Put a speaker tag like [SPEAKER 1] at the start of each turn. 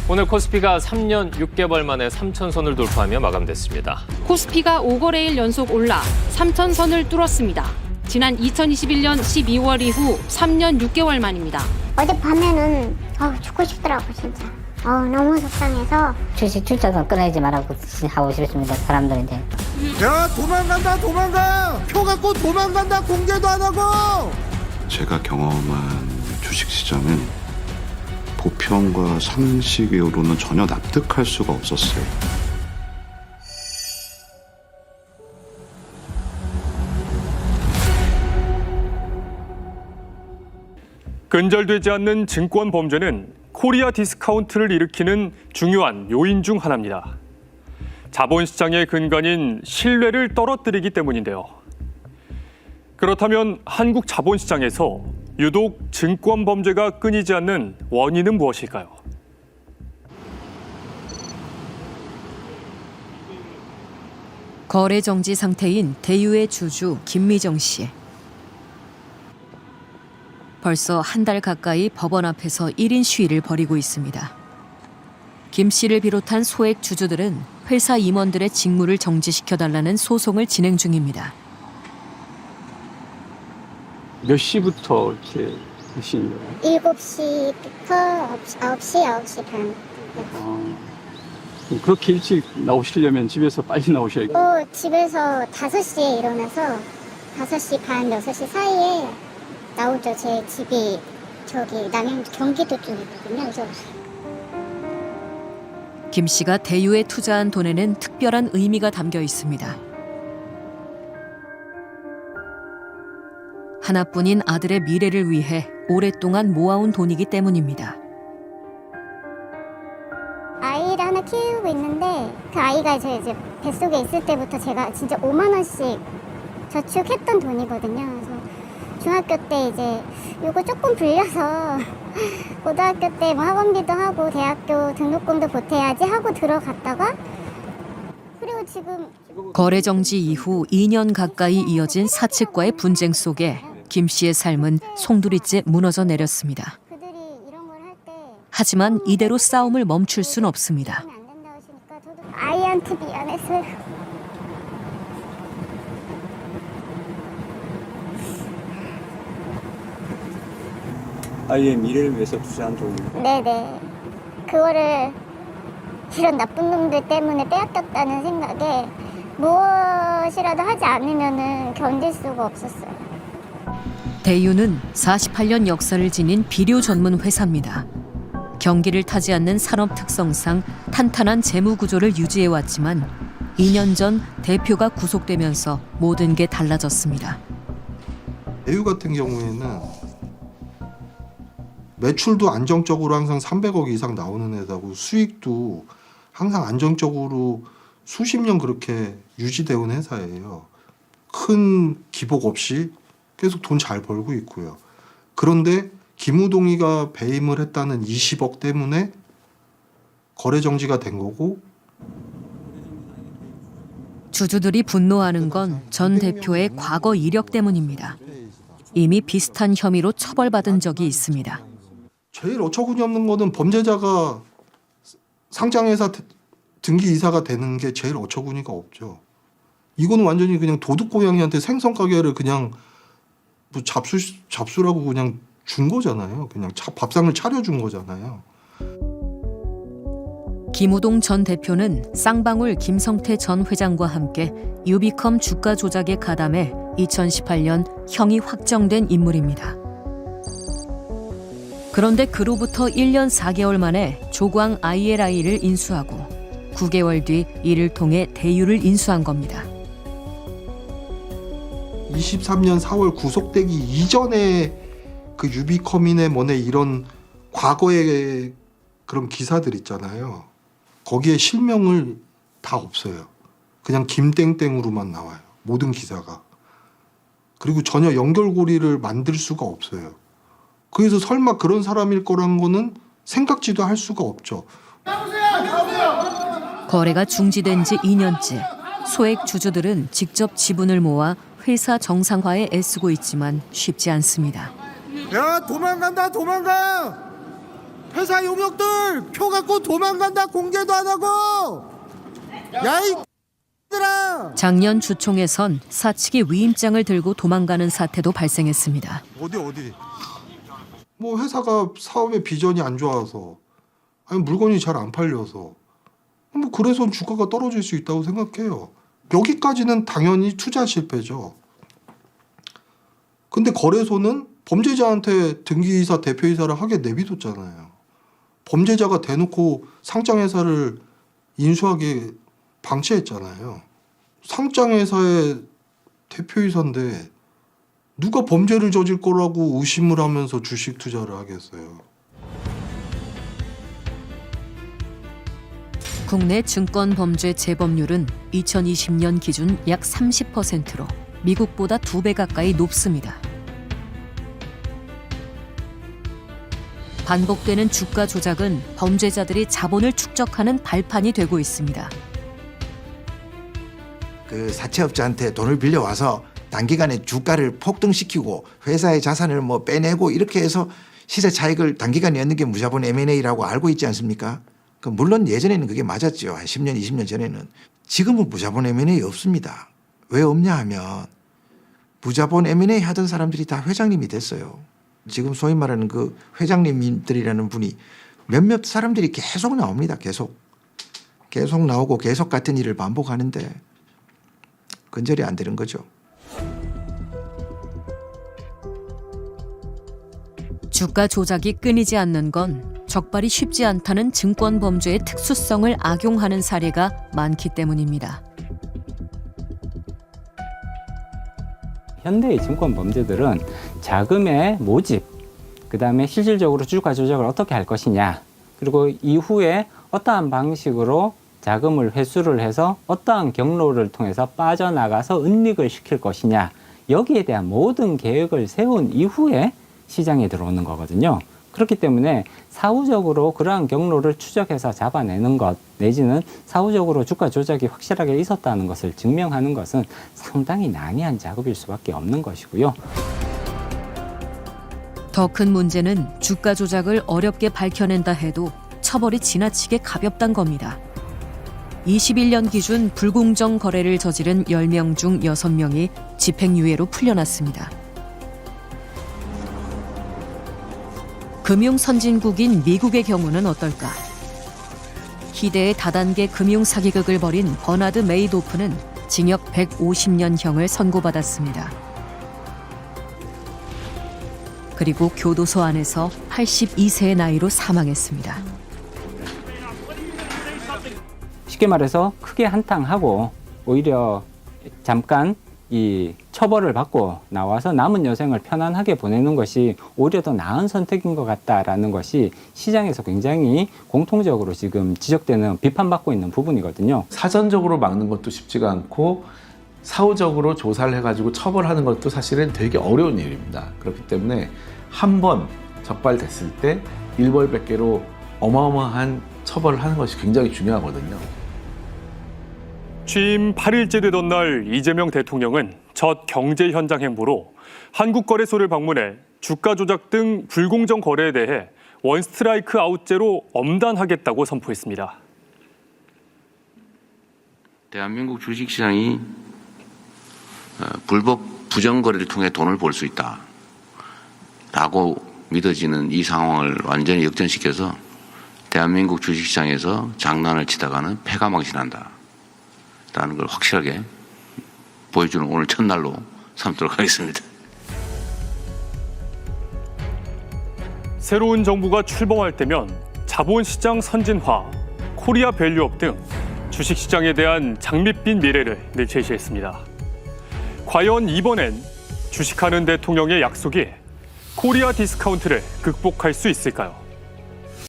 [SPEAKER 1] 오늘 코스피가 3년 6개월 만에 3,000선을 돌파하며 마감됐습니다.
[SPEAKER 2] 코스피가 5거래일 연속 올라 3,000선을 뚫었습니다. 지난 2021년 12월 이후 3년 6개월 만입니다.
[SPEAKER 3] 어젯밤에는 죽고 싶더라고 진짜. 너무 속상해서
[SPEAKER 4] 주식 출자도 끊어야지 말라고 하고 싶습니다. 사람들한테.
[SPEAKER 5] 야 도망가 표 갖고 도망간다 공개도 안 하고.
[SPEAKER 6] 제가 경험한 주식시장은 보편과 상식으로는 전혀 납득할 수가 없었어요.
[SPEAKER 7] 근절되지 않는 증권 범죄는 코리아 디스카운트를 일으키는 중요한 요인 중 하나입니다. 자본시장의 근간인 신뢰를 떨어뜨리기 때문인데요. 그렇다면 한국 자본시장에서 유독 증권 범죄가 끊이지 않는 원인은 무엇일까요?
[SPEAKER 8] 거래 정지 상태인 대유의 주주 김미정 씨. 벌써 한 달 가까이 법원 앞에서 1인 시위를 벌이고 있습니다. 김 씨를 비롯한 소액 주주들은 회사 임원들의 직무를 정지시켜달라는 소송을 진행 중입니다.
[SPEAKER 9] 몇 시부터 이렇게 하시는 거예요?
[SPEAKER 3] 7시부터 9시 반.
[SPEAKER 9] 그렇게 일찍 나오시려면 집에서 빨리 나오셔야겠어요.
[SPEAKER 3] 집에서 5시에 일어나서 5시 반, 6시 사이에 나오죠. 제 집이 남양 경기도 쪽이거든요. 그래서
[SPEAKER 8] 김 씨가 대유에 투자한 돈에는 특별한 의미가 담겨 있습니다. 하나뿐인 아들의 미래를 위해 오랫동안 모아온 돈이기 때문입니다.
[SPEAKER 3] 아이를 하나 키우고 있는데 그 아이가 이제 뱃속에 있을 때부터 제가 진짜 5만 원씩 저축했던 돈이거든요. 그래서 중학교 때 이제 요거 조금 불려서 고등학교 때 뭐 학원비도 하고 대학교 등록금도 보태야지 하고 들어갔다가 그리고 지금
[SPEAKER 8] 거래 정지 이후 2년 가까이 이어진 사측과의 분쟁 속에 김 씨의 삶은 송두리째 무너져 내렸습니다.
[SPEAKER 3] 그들이 이런 걸 할 때
[SPEAKER 8] 하지만 이대로 싸움을 멈출 순 없습니다.
[SPEAKER 3] 안 된다고 하시니까 저도 아이한테 미안했어요.
[SPEAKER 9] 아이의 미래를 위해서 투자한 돈입니다.
[SPEAKER 3] 네네. 그거를 이런 나쁜 놈들 때문에 빼앗겼다는 생각에 무엇이라도 하지 않으면은 견딜 수가 없었어요.
[SPEAKER 8] 대유는 48년 역사를 지닌 비료 전문 회사입니다. 경기를 타지 않는 산업 특성상 탄탄한 재무 구조를 유지해왔지만 2년 전 대표가 구속되면서 모든 게 달라졌습니다.
[SPEAKER 5] 대유 같은 경우에는 매출도 안정적으로 항상 300억 이상 나오는 회사고 수익도 항상 안정적으로 수십 년 그렇게 유지되어 온 회사예요. 큰 기복 없이 계속 돈 잘 벌고 있고요. 그런데 김우동이가 배임을 했다는 20억 때문에 거래 정지가 된 거고
[SPEAKER 8] 주주들이 분노하는 건 전 대표의 과거 이력 때문입니다. 이미 비슷한 혐의로 처벌받은 적이 있습니다.
[SPEAKER 5] 제일 어처구니 없는 거는 범죄자가 상장회사 등기이사가 되는 게 제일 어처구니가 없죠. 이거는 완전히 그냥 도둑고양이한테 생선가게를 그냥 뭐 잡수라고 그냥 준 거잖아요. 그냥 밥상을 차려준 거잖아요.
[SPEAKER 8] 김우동 전 대표는 쌍방울 김성태 전 회장과 함께 유비컴 주가 조작에 가담해 2018년 형이 확정된 인물입니다. 그런데 그로부터 1년 4개월 만에 조광 ILI를 인수하고 9개월 뒤 이를 통해 대유를 인수한 겁니다.
[SPEAKER 5] 23년 4월 구속되기 이전에 그 유비커민의 뭐네 이런 과거의 그런 기사들 있잖아요. 거기에 실명을 다 없어요. 그냥 김땡땡으로만 나와요. 모든 기사가. 그리고 전혀 연결고리를 만들 수가 없어요. 그래서 설마 그런 사람일 거란 거는 생각지도 할 수가 없죠.
[SPEAKER 8] 거래가 중지된 지 2년째. 소액 주주들은 직접 지분을 모아 회사 정상화에 애쓰고 있지만 쉽지 않습니다.
[SPEAKER 5] 야 도망간다 도망가.
[SPEAKER 10] 회사 용역들 표 갖고 도망간다 공개도 안 하고. 야이 들아.
[SPEAKER 8] 작년 주총에선 사측이 위임장을 들고 도망가는 사태도 발생했습니다.
[SPEAKER 10] 어디?
[SPEAKER 5] 뭐 회사가 사업의 비전이 안 좋아서 아니 물건이 잘 안 팔려서 뭐 그래서 주가가 떨어질 수 있다고 생각해요. 여기까지는 당연히 투자 실패죠. 근데 거래소는 범죄자한테 등기이사 대표이사를 하게 내비뒀잖아요. 범죄자가 대놓고 상장회사를 인수하게 방치했잖아요. 상장회사의 대표이사인데 누가 범죄를 저질 거라고 의심을 하면서 주식 투자를 하겠어요.
[SPEAKER 8] 국내 증권 범죄 재범률은 2020년 기준 약 30%로 미국보다 2배 가까이 높습니다. 반복되는 주가 조작은 범죄자들이 자본을 축적하는 발판이 되고 있습니다.
[SPEAKER 11] 그 사채업자한테 돈을 빌려와서 단기간에 주가를 폭등시키고 회사의 자산을 뭐 빼내고 이렇게 해서 시세 차익을 단기간에 얻는 게 무자본 M&A라고 알고 있지 않습니까? 물론 예전에는 그게 맞았죠. 한 10년, 20년 전에는. 지금은 무자본 M&A 없습니다. 왜 없냐 하면 무자본 M&A 하던 사람들이 다 회장님이 됐어요. 지금 소위 말하는 그 회장님들이라는 분이 몇몇 사람들이 계속 나옵니다. 계속 나오고 계속 같은 일을 반복하는데 근절이 안 되는 거죠.
[SPEAKER 8] 주가 조작이 끊이지 않는 건 적발이 쉽지 않다는 증권 범죄의 특수성을 악용하는 사례가 많기 때문입니다.
[SPEAKER 9] 현대의 증권 범죄들은 자금의 모집, 그다음에 실질적으로 주가 조작을 어떻게 할 것이냐, 그리고 이후에 어떠한 방식으로 자금을 회수를 해서 어떠한 경로를 통해서 빠져나가서 은닉을 시킬 것이냐, 여기에 대한 모든 계획을 세운 이후에 시장에 들어오는 거거든요. 그렇기 때문에 사후적으로 그러한 경로를 추적해서 잡아내는 것, 내지는 사후적으로 주가 조작이 확실하게 있었다는 것을 증명하는 것은 상당히 난이한 작업일 수밖에 없는 것이고요.
[SPEAKER 8] 더 큰 문제는 주가 조작을 어렵게 밝혀낸다 해도 처벌이 지나치게 가볍단 겁니다. 21년 기준 불공정 거래를 저지른 10명 중 6명이 집행유예로 풀려났습니다. 금융 선진국인 미국의 경우는 어떨까? 희대의 다단계 금융 사기극을 벌인 버나드 메이도프는 징역 150년형을 선고받았습니다. 그리고 교도소 안에서 82세의 나이로 사망했습니다.
[SPEAKER 9] 쉽게 말해서 크게 한탕하고 오히려 잠깐 이 처벌을 받고 나와서 남은 여생을 편안하게 보내는 것이 오히려 더 나은 선택인 것 같다라는 것이 시장에서 굉장히 공통적으로 지금 지적되는 비판받고 있는 부분이거든요.
[SPEAKER 12] 사전적으로 막는 것도 쉽지가 않고 사후적으로 조사를 해가지고 처벌하는 것도 사실은 되게 어려운 일입니다. 그렇기 때문에 한 번 적발됐을 때 일벌백계로 어마어마한 처벌을 하는 것이 굉장히 중요하거든요.
[SPEAKER 7] 취임 8일째 되던 날 이재명 대통령은 첫 경제 현장 행보로 한국거래소를 방문해 주가 조작 등 불공정 거래에 대해 원스트라이크 아웃제로 엄단하겠다고 선포했습니다.
[SPEAKER 13] 대한민국 주식시장이 불법 부정거래를 통해 돈을 벌 수 있다라고 믿어지는 이 상황을 완전히 역전시켜서 대한민국 주식시장에서 장난을 치다가는 패가 망신한다 라는 걸 확실하게 보여주는 오늘 첫날로 삼도록 하겠습니다.
[SPEAKER 7] 새로운 정부가 출범할 때면 자본시장 선진화, 코리아 밸류업 등 주식시장에 대한 장밋빛 미래를 제시했습니다. 과연 이번엔 주식하는 대통령의 약속이 코리아 디스카운트를 극복할 수 있을까요?